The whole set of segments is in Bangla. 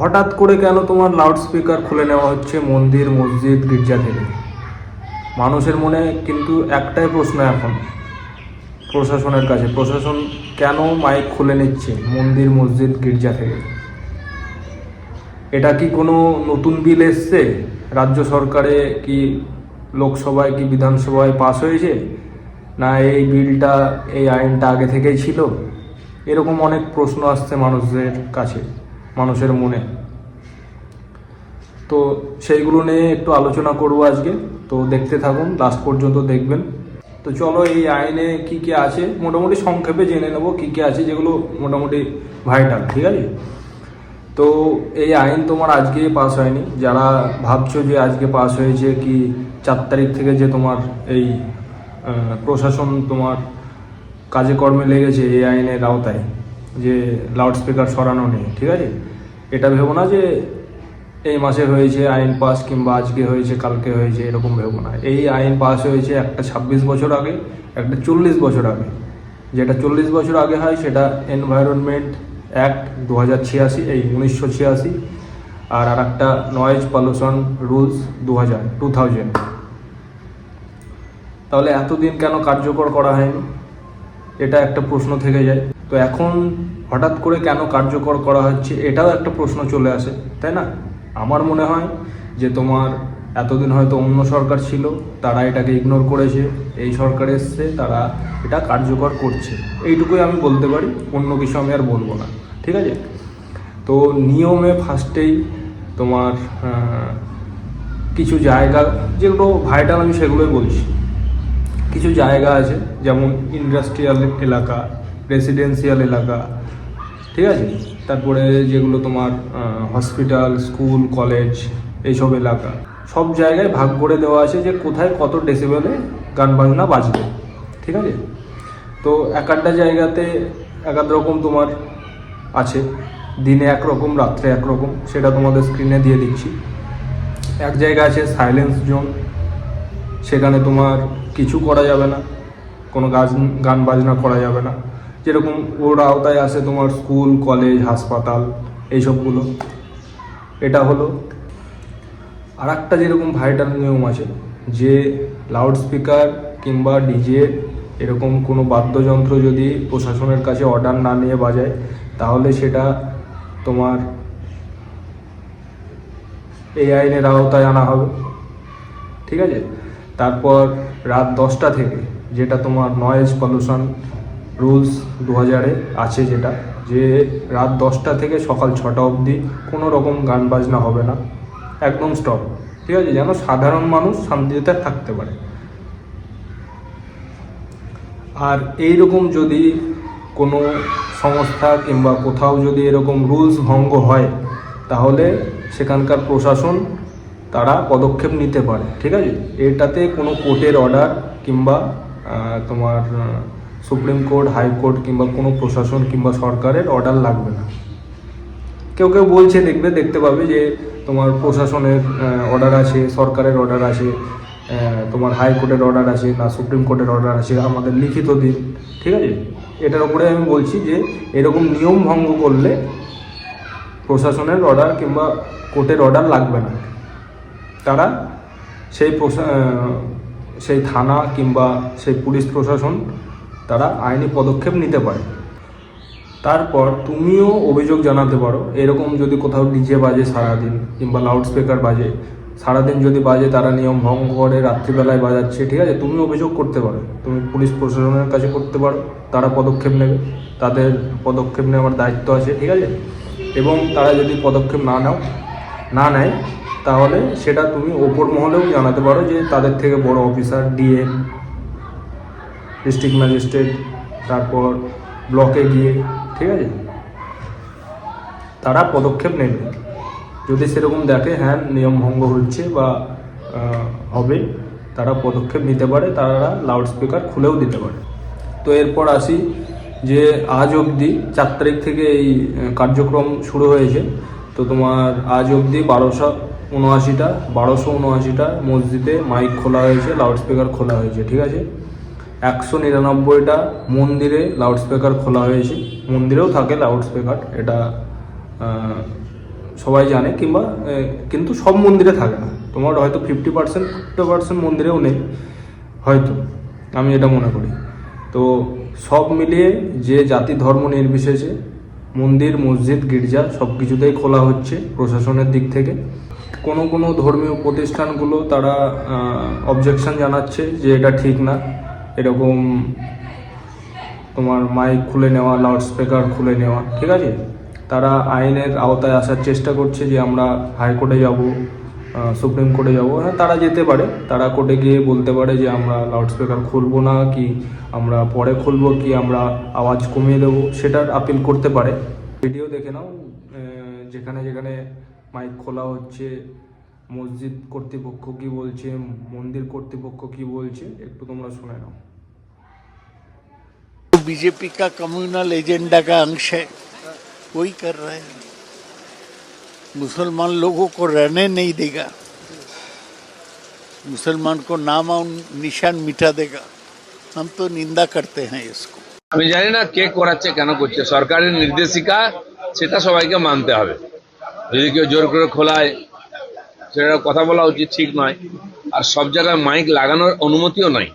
হঠাৎ করে কেন তোমার লাউড স্পিকার খুলে নেওয়া হচ্ছে মন্দির, মসজিদ, গির্জা থেকে? মানুষের মনে কিন্তু একটাই প্রশ্ন এখন প্রশাসনের কাছে, প্রশাসন কেন মাইক খুলে নিচ্ছে মন্দির, মসজিদ, গির্জা থেকে? এটা কি কোনো নতুন বিল এসছে? রাজ্য সরকারে কি, লোকসভায় কি, বিধানসভায় পাস হয়েছে? না এই বিলটা, এই আইনটা আগে থেকেই ছিল? এরকম অনেক প্রশ্ন আসছে মানুষদের কাছে, মানুষের মনে। তো সেইগুলো নিয়ে একটু আলোচনা করব আজকে। তো দেখতে থাকুন, লাস্ট পর্যন্ত দেখবেন। তো চলো, এই আইনে কি কি আছে মোটামুটি সংক্ষেপে জেনে নেব, কি কি আছে যেগুলো মোটামুটি ভাইটাল, ঠিক আছে? তো এই আইন তোমার আজকে পাস হয়নি। যারা ভাবছো যে আজকে পাস হয়েছে, কি 4 তারিখ থেকে যে তোমার এই প্রশাসন তোমার কাজে কর্মে লেগেছে এই আইনের আওতায়, যে লাউড স্পিকার সরানো নেই, ঠিক আছে? এটা ভেবো না যে এই মাসে হয়েছে আইন পাস, কিংবা আজকে হয়েছে, কালকে হয়েছে, এরকম ভেবো না। এই আইন পাস হয়েছে একটা 26 বছর আগে, একটা 40 বছর আগে। যেটা 40 বছর আগে হয় সেটা এনভায়রনমেন্ট অ্যাক্ট 2086, এই 1986, আর একটা নয়েজ পলিউশন রুলস 2000। তাহলে এতদিন কেন কার্যকর করা হয়নি? এটা একটা প্রশ্ন থেকে যায়। তো এখন হঠাৎ করে কেন কার্যকর করা হচ্ছে, এটাও একটা প্রশ্ন চলে আসে, তাই না? আমার মনে হয় যে তোমার এতদিন হয়তো অন্য সরকার ছিল, তারা এটাকে ইগনোর করেছে, এই সরকার এসছে, তারা এটা কার্যকর করছে, এইটুকুই আমি বলতে পারি। অন্য কিছু আমি আর বলবো না, ঠিক আছে? তো নিয়মে ফার্স্টেই তোমার কিছু জায়গা যেগুলো ভাইটাল, আমি সেগুলোই বলছি। কিছু জায়গা আছে, যেমন ইন্ডাস্ট্রিয়াল এলাকা, রেসিডেন্সিয়াল এলাকা, ঠিক আছে? তারপরে যেগুলো তোমার হসপিটাল, স্কুল, কলেজ, এইসব এলাকা, সব জায়গায় ভাগ করে দেওয়া আছে যে কোথায় কত ডেসিবেলে গান বাজনা বাজবে, ঠিক আছে? তো এক একটা জায়গাতে এক এক রকম তোমার আছে, দিনে একরকম, রাত্রে একরকম, সেটা তোমাদের স্ক্রিনে দিয়ে দিচ্ছি। এক জায়গা আছে সাইলেন্স জোন, সেখানে তোমার কিছু করা যাবে না, কোনো গান বাজনা করা যাবে না। যেরকম ওর আওতায় আসে তোমার স্কুল, কলেজ, হাসপাতাল, এইসবগুলো। এটা হলো। আর একটা যেরকম ভাইটাল নিয়ম আছে, যে লাউড স্পিকার কিংবা ডিজে এরকম কোনো বাদ্যযন্ত্র যদি প্রশাসনের কাছে অর্ডার না নিয়ে বাজায়, তাহলে সেটা তোমার এই আইনের আওতায় আনা হবে, ঠিক আছে? তারপর রাত 10টা থেকে, যেটা তোমার নয়েজ পলিউশন রুলস 2000-এ আছে, যেটা যে রাত 10টা থেকে সকাল 6টা অবধি কোনো রকম গান বাজনা হবে না, একদম স্টপ, ঠিক আছে? যেন সাধারণ মানুষ শান্তিতে থাকতে পারে। আর এইরকম যদি কোনো সংস্থা কিংবা কোথাও যদি এরকম রুলস ভঙ্গ হয়, তাহলে সেখানকার প্রশাসন তারা পদক্ষেপ নিতে পারে, ঠিক আছে? এটাতে কোনো কোর্টের অর্ডার কিংবা তোমার সুপ্রিম কোর্ট, হাইকোর্ট কিংবা কোনো প্রশাসন কিংবা সরকারের অর্ডার লাগবে না। কেউ কেউ বলছে, দেখতে পাবে যে তোমার প্রশাসনের অর্ডার আছে, সরকারের অর্ডার আছে, তোমার হাইকোর্টের অর্ডার আছে, না সুপ্রিম কোর্টের অর্ডার আছে, আমাদের লিখিত দিন, ঠিক আছে? এটার উপরে আমি বলছি যে এরকম নিয়ম ভঙ্গ করলে প্রশাসনের অর্ডার কিংবা কোর্টের অর্ডার লাগবে না। তারা সেই থানা কিংবা সেই পুলিশ প্রশাসন তারা আইনি পদক্ষেপ নিতে পারে। তারপর তুমিও অভিযোগ জানাতে পারো, এরকম যদি কোথাও ডিজে বাজে সারাদিন, কিংবা লাউড স্পিকার বাজে সারাদিন, যদি বাজে, তারা নিয়ম ভঙ্গ করে রাত্রিবেলায় বাজাচ্ছে, ঠিক আছে? তুমি অভিযোগ করতে পারো, তুমি পুলিশ প্রশাসনের কাছে করতে পারো, তারা পদক্ষেপ নেবে, তাদের পদক্ষেপ নেওয়ার দায়িত্ব আছে, ঠিক আছে? এবং তারা যদি পদক্ষেপ না নেয়, তাহলে সেটা তুমি ওপর মহলেও জানাতে পারো, যে তাদের থেকে বড় অফিসার, ডিএম, ডিস্ট্রিক্ট ম্যাজিস্ট্রেট, তারপর ব্লকে গিয়ে, ঠিক আছে, তারা পদক্ষেপ নেবে। যদি সেরকম দেখে হ্যাঁ নিয়ম ভঙ্গ হচ্ছে বা হবে, তারা পদক্ষেপ নিতে পারে, তারা লাউড স্পিকার খুলেও দিতে পারে। তো এরপর আসি যে আজ অবধি 4 তারিখ থেকে এই কার্যক্রম শুরু হয়েছে। তো তোমার আজ অবধি 1279টা মসজিদে মাইক খোলা হয়েছে, লাউড স্পিকার খোলা হয়েছে, ঠিক আছে? 199টা মন্দিরে লাউড স্পিকার খোলা হয়েছে। মন্দিরেও থাকে লাউড স্পিকার, এটা সবাই জানে, কিংবা কিন্তু সব মন্দিরে থাকে না, তোমার হয়তো 50% মন্দিরেও নেই হয়তো, আমি এটা মনে করি। তো সব মিলিয়ে যে জাতি ধর্ম নির্বিশেষে মন্দির, মসজিদ, গির্জা সব কিছুতেই খোলা হচ্ছে প্রশাসনের দিক থেকে। কোনো কোনো ধর্মীয় প্রতিষ্ঠানগুলো তারা অবজেকশন জানাচ্ছে যে এটা ঠিক না, এরকম তোমার মাইক খুলে নেওয়া, লাউড স্পিকার খুলে নেওয়া, ঠিক আছে। তারা আইনের আওতায় আসার চেষ্টা করছে যে আমরা হাইকোর্টে যাব, সুপ্রিম কোর্টে যাব। হ্যাঁ, তারা যেতে পারে, তারা কোর্টে গিয়ে বলতে পারে যে আমরা লাউড স্পিকার খুলবো না, কি আমরা পরে খুলবো, কি আমরা আওয়াজ কমিয়ে দেবো, সেটার আপিল করতে পারে। ভিডিও দেখে নাও, যেখানে যেখানে মাইক খোলা হচ্ছে, মসজিদ কর্তৃপক্ষ কি বলছে, মন্দির কর্তৃপক্ষ কি বলছে, একটু তোমরা শুনে নাও। बीजेपी का कम्युनल एजेंडा का अंश है, वही कर रहे हैं। मुसलमान लोगों को रहने नहीं देगा, मुसलमान को नाम और निशान मिटा देगा। हम तो निंदा करते हैं इसको। আমি জানি না কে করাচ্ছে, কেন করছে। সরকারের নির্দেশিকা, সেটা সবাইকে মানতে হবে। যদি কেউ জোর করে খোলায়, সেটা কথা বলা উচিত, ঠিক নয়। আর সব জায়গায় মাইক লাগানোর অনুমতিও নাই।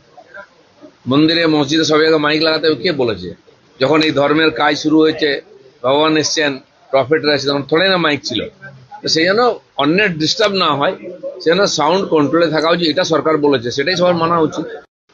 মন্দিরে, মসজিদে সব জায়গায় মাইক লাগাতে হবে কে বলেছে? যখন এই ধর্মের কাজ শুরু হয়েছে, ভগবান এসছেন, প্রফেটরা এসেছে, তখন থোড়াই না মাইক ছিল। তো সেই জন্য অন্যের ডিস্টার্ব না হয়, সেই জন্য সাউন্ড কন্ট্রোলে থাকা উচিত। এটা সরকার বলেছে, সেটাই সবার মানা উচিত।